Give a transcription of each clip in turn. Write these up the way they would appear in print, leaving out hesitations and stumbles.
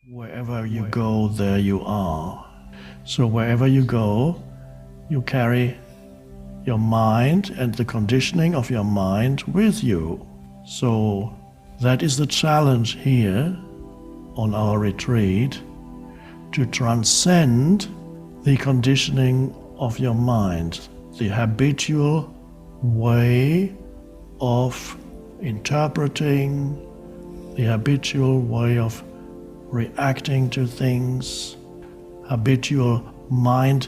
Wherever you go, there you are. So wherever you go, you carry your mind and the conditioning of your mind with you. So that is the challenge here on our retreat, to transcend the conditioning of your mind, the habitual way of interpreting, the habitual way of reacting to things, habitual mind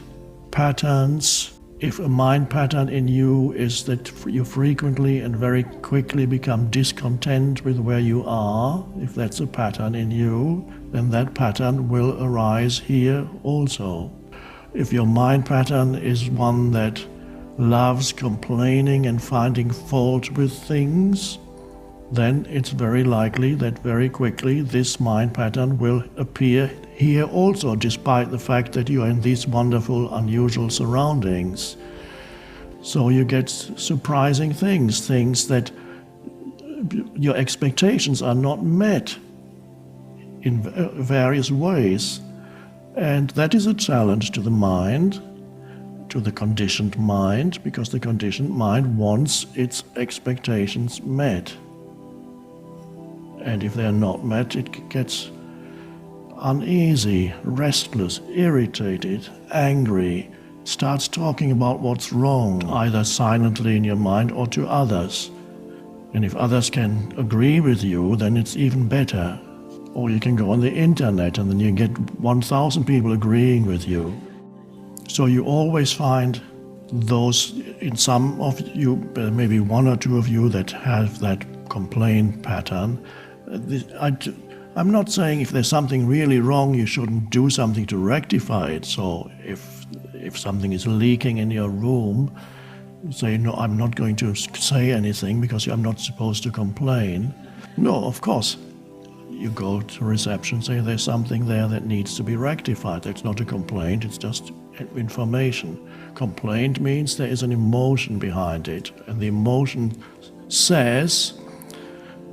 patterns. If a mind pattern in you is that you frequently and very quickly become discontent with where you are, if that's a pattern in you, then that pattern will arise here also. If your mind pattern is one that loves complaining and finding fault with things, then it's very likely that very quickly this mind pattern will appear here also, despite the fact that you are in these wonderful, unusual surroundings. So you get surprising things that your expectations are not met in various ways. And that is a challenge to the mind, to the conditioned mind, because the conditioned mind wants its expectations met. And if they're not met, it gets uneasy, restless, irritated, angry, starts talking about what's wrong, either silently in your mind or to others. And if others can agree with you, then it's even better. Or you can go on the internet and then you get 1,000 people agreeing with you. So you always find those, in some of you, maybe one or two of you, that have that complaint pattern. I'm not saying if there's something really wrong, you shouldn't do something to rectify it. So if something is leaking in your room, say, no, I'm not going to say anything because I'm not supposed to complain. No, of course. You go to reception, say there's something there that needs to be rectified. That's not a complaint, it's just information. Complaint means there is an emotion behind it, and the emotion says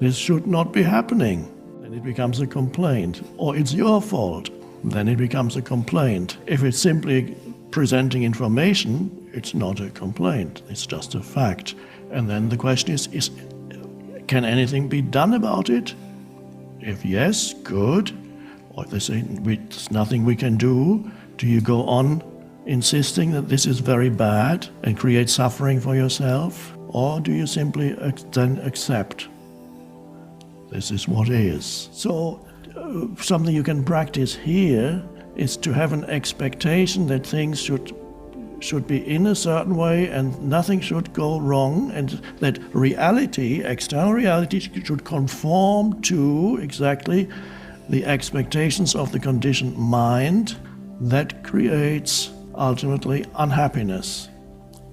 this should not be happening. Then it becomes a complaint. Or it's your fault. Then it becomes a complaint. If it's simply presenting information, it's not a complaint. It's just a fact. And then the question is can anything be done about it? If yes, good. Or if they say there's nothing we can do, do you go on insisting that this is very bad and create suffering for yourself? Or do you simply then accept this is what is? So something you can practice here is to have an expectation that things should be in a certain way and nothing should go wrong, and that reality, external reality, should conform to exactly the expectations of the conditioned mind. That creates ultimately unhappiness,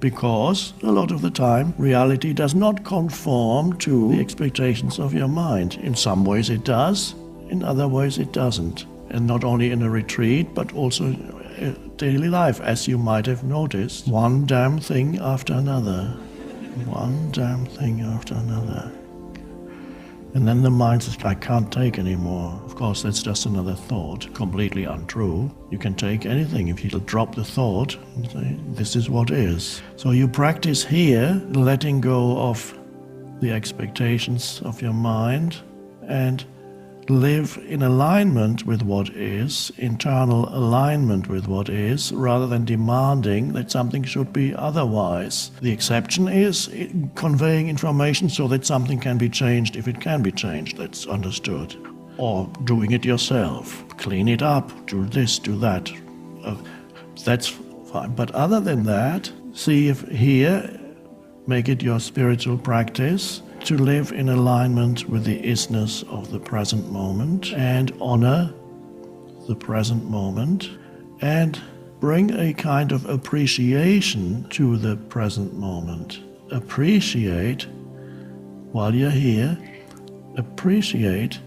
because a lot of the time reality does not conform to the expectations of your mind. In some ways it does, in other ways it doesn't. And not only in a retreat, but also daily life, as you might have noticed. One damn thing after another. One damn thing after another. And then the mind says, I can't take anymore. Of course, that's just another thought, completely untrue. You can take anything if you drop the thought and say, this is what is. So you practice here, letting go of the expectations of your mind and live in alignment with what is, internal alignment with what is, rather than demanding that something should be otherwise. The exception is conveying information so that something can be changed if it can be changed, that's understood. Or doing it yourself, clean it up, do this, do that. That's fine. But other than that, see if here, make it your spiritual practice to live in alignment with the isness of the present moment and honor the present moment and bring a kind of appreciation to the present moment. Appreciate, while you're here, appreciate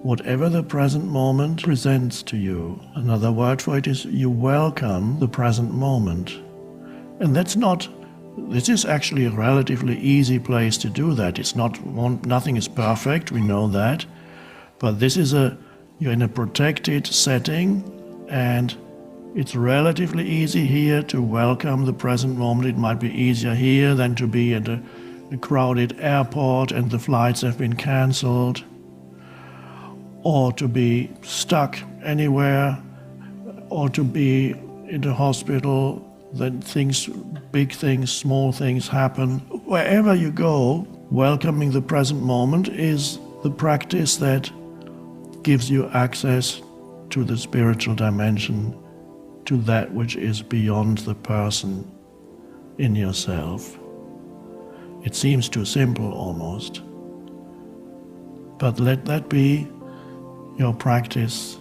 whatever the present moment presents to you. Another word for it is you welcome the present moment. And this is actually a relatively easy place to do that. It's not, nothing is perfect, we know that. But this is You're in a protected setting, and it's relatively easy here to welcome the present moment. It might be easier here than to be at a crowded airport and the flights have been cancelled, or to be stuck anywhere, or to be in a hospital. Then things, big things, small things happen. Wherever you go, welcoming the present moment is the practice that gives you access to the spiritual dimension, to that which is beyond the person in yourself. It seems too simple almost, but let that be your practice